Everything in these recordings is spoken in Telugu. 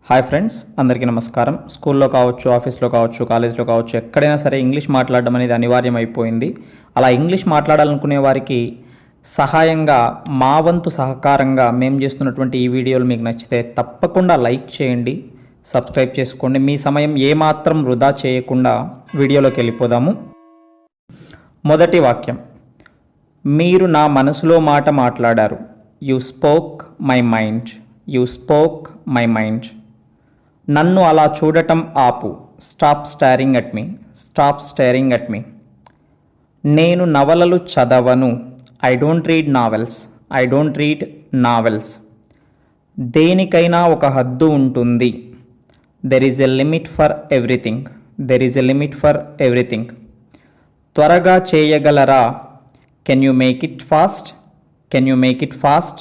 హాయ్ ఫ్రెండ్స్, అందరికీ నమస్కారం. స్కూల్లో కావచ్చు, ఆఫీస్లో కావచ్చు, కాలేజ్లో కావచ్చు, ఎక్కడైనా సరే ఇంగ్లీష్ మాట్లాడడం అనేది అనివార్యం అయిపోయింది. అలా ఇంగ్లీష్ మాట్లాడాలనుకునే వారికి సహాయంగా మా వంతు సహకారంగా మేము చేస్తున్నటువంటి ఈ వీడియోలు మీకు నచ్చితే తప్పకుండా లైక్ చేయండి, సబ్స్క్రైబ్ చేసుకోండి. మీ సమయం ఏమాత్రం వృధా చేయకుండా వీడియోలోకి వెళ్ళిపోదాము. మొదటి వాక్యం, మీరు నా మనసులో మాట మాట్లాడారు. You spoke my mind. You spoke my mind. నన్ను అలా చూడటం ఆపు. Stop staring at me. Stop staring at me. నేను నవలలు చదవను. I don't read novels. I don't read novels. దేనికైనా ఒక హద్దు ఉంటుంది. There is a limit for everything. There is a limit for everything. త్వరగా చేయగలరా? Can you make it fast? Can you make it fast?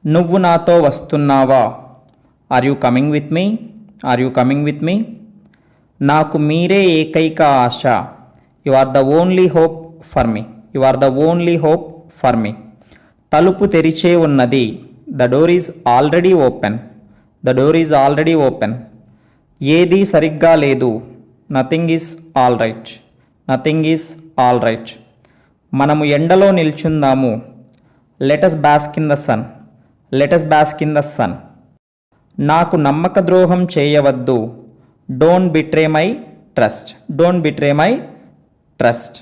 నువ్వు నాతో వస్తున్నావా? Are you coming with me? Are you coming with me? నాకు మీరే ఏకైక ఆశ. You are the only hope for me. You are the only hope for me. తలుపు తెరిచే ఉన్నది. The door is already open. The door is already open. ఏదీ సరిగ్గా లేదు. Nothing is all right. Nothing is all right. మనము ఎండలో నిల్చుందాము. Let us bask in the sun. Let us bask in the sun. నాకు నమ్మక ద్రోహం చేయవద్దు. Don't betray my trust. Don't betray my trust.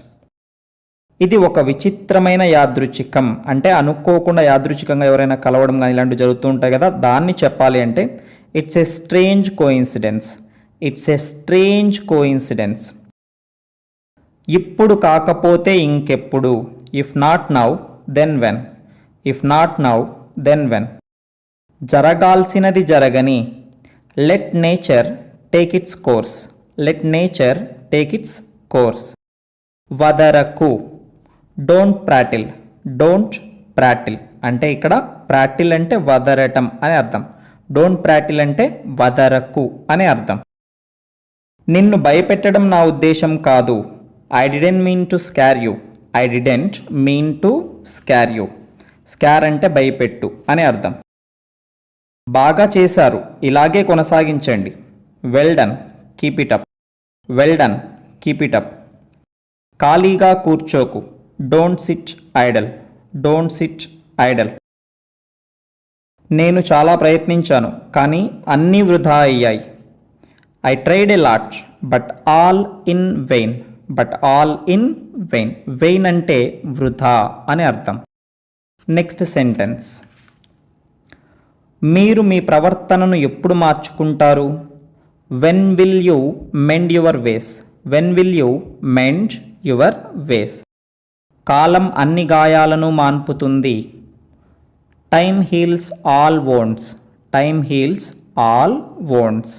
ఇది ఒక విచిత్రమైన యాదృచ్ఛికం. అంటే అనుకోకుండా యాదృచ్ఛికంగా ఎవరైనా కలవడం కానీ ఇలాంటివి జరుగుతూ ఉంటాయి కదా, దాన్ని చెప్పాలి అంటే it's a strange coincidence. It's a strange coincidence. ఇప్పుడు కాకపోతే ఇంకెప్పుడు. If not now then when. If not now then when. జరగాల్సినది జరగని. Let nature take its course. Let nature take its course. వదరకు. Don't prattle. డోంట్ ప్రాటిల్ అంటే ఇక్కడ ప్రాటిల్ అంటే వదరటం అని అర్థం. డోంట్ ప్రాటిల్ అంటే వదరకు అని అర్థం. నిన్ను భయపెట్టడం నా ఉద్దేశం కాదు. I didn't mean to scare you. I didn't mean to scare you. Scare అంటే భయపెట్టు అని అర్థం. బాగా చేశారు, ఇలాగే కొనసాగించండి. Well done, keep it up. Well done, keep it up. ఖాళీగా కూర్చోకు. Don't sit idle. Don't sit idle. నేను చాలా ప్రయత్నించాను, కానీ అన్నీ వృధా అయ్యాయి. I tried a lot but all in vain. But all in vain. Vain అంటే వృధా అని అర్థం. నెక్స్ట్ సెంటెన్స్, మీరు మీ ప్రవర్తనను ఎప్పుడు మార్చుకుంటారు? When will you mend your ways. When will you mend your ways. కాలం అన్ని గాయాలను మాన్పుతుంది. Time heals all wounds. Time heals all వోండ్స్.